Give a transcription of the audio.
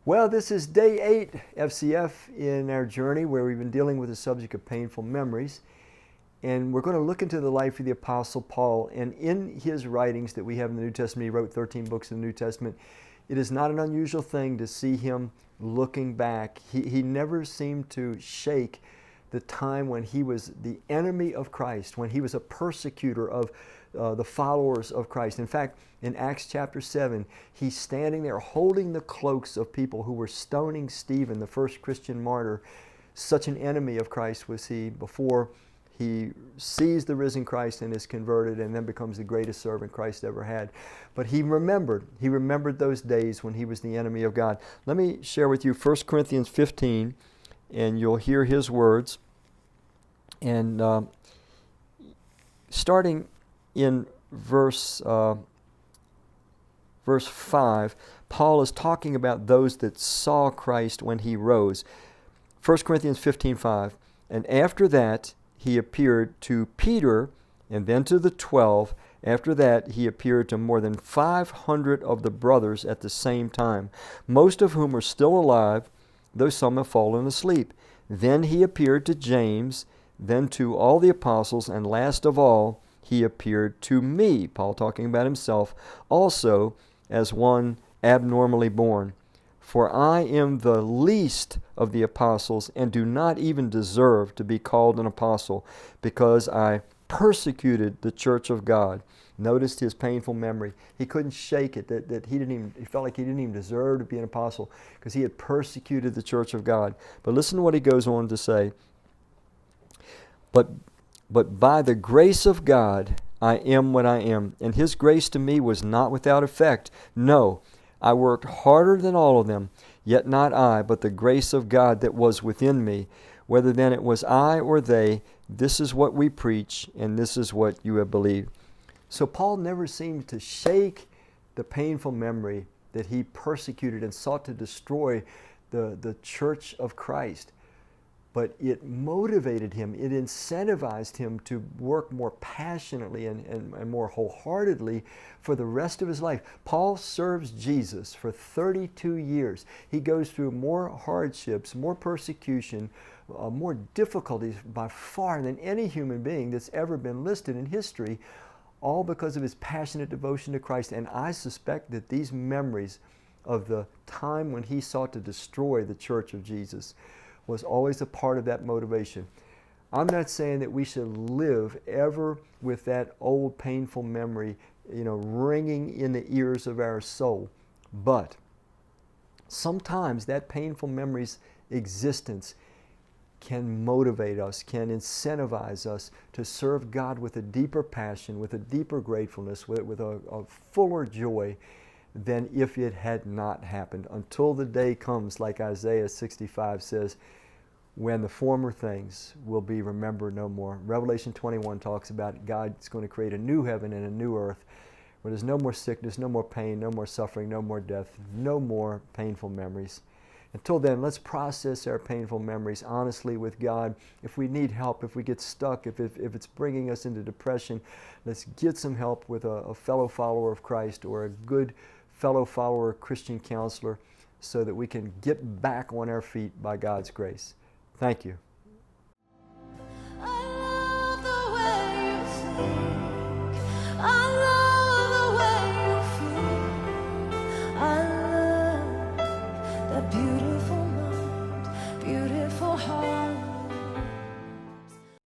Well, this is day 8 FCF in our journey where we've been dealing with the subject of painful memories. And we're going to look into the life of the Apostle Paul. And in his writings that we have in the New Testament, he wrote 13 books in the New Testament. It is not an unusual thing to see him looking back. He never seemed to shake the time when he was the enemy of Christ, when he was a persecutor of the followers of Christ. In fact, in Acts chapter 7, he's standing there holding the cloaks of people who were stoning Stephen, the first Christian martyr. Such an enemy of Christ was he before he sees the risen Christ and is converted and then becomes the greatest servant Christ ever had. But he remembered those days when he was the enemy of God. Let me share with you 1 Corinthians 15, and you'll hear his words. And starting in verse 5, Paul is talking about those that saw Christ when he rose. 1 Corinthians 15:5, and after that he appeared to Peter and then to the 12. After that he appeared to more than 500 of the brothers at the same time, most of whom are still alive, though some have fallen asleep. Then he appeared to James, then to all the apostles, and last of all he appeared to me, Paul talking about himself, also as one abnormally born. For I am the least of the apostles and do not even deserve to be called an apostle, because I persecuted the church of God. Noticed his painful memory. He couldn't shake it, that he felt like he didn't even deserve to be an apostle because he had persecuted the church of God. But listen to what he goes on to say. But by the grace of God I am what I am, and his grace to me was not without effect. No, I worked harder than all of them, yet not I, but the grace of God that was within me. Whether then it was I or they, this is what we preach, and this is what you have believed. So Paul never seemed to shake the painful memory that he persecuted and sought to destroy the church of Christ. But it motivated him, it incentivized him to work more passionately and more wholeheartedly for the rest of his life. Paul serves Jesus for 32 years. He goes through more hardships, more persecution, more difficulties by far than any human being that's ever been listed in history, all because of his passionate devotion to Christ. And I suspect that these memories of the time when he sought to destroy the church of Jesus was always a part of that motivation. I'm not saying that we should live ever with that old painful memory, ringing in the ears of our soul. But sometimes that painful memory's existence can motivate us, can incentivize us to serve God with a deeper passion, with a deeper gratefulness, with a fuller joy than if it had not happened, until the day comes, like Isaiah 65 says, when the former things will be remembered no more. Revelation 21 talks about God's going to create a new heaven and a new earth where there's no more sickness, no more pain, no more suffering, no more death, no more painful memories. Until then, let's process our painful memories honestly with God. If we need help, if we get stuck, if it's bringing us into depression, let's get some help with a fellow follower of Christ or a good fellow follower, Christian counselor, so that we can get back on our feet by God's grace. Thank you.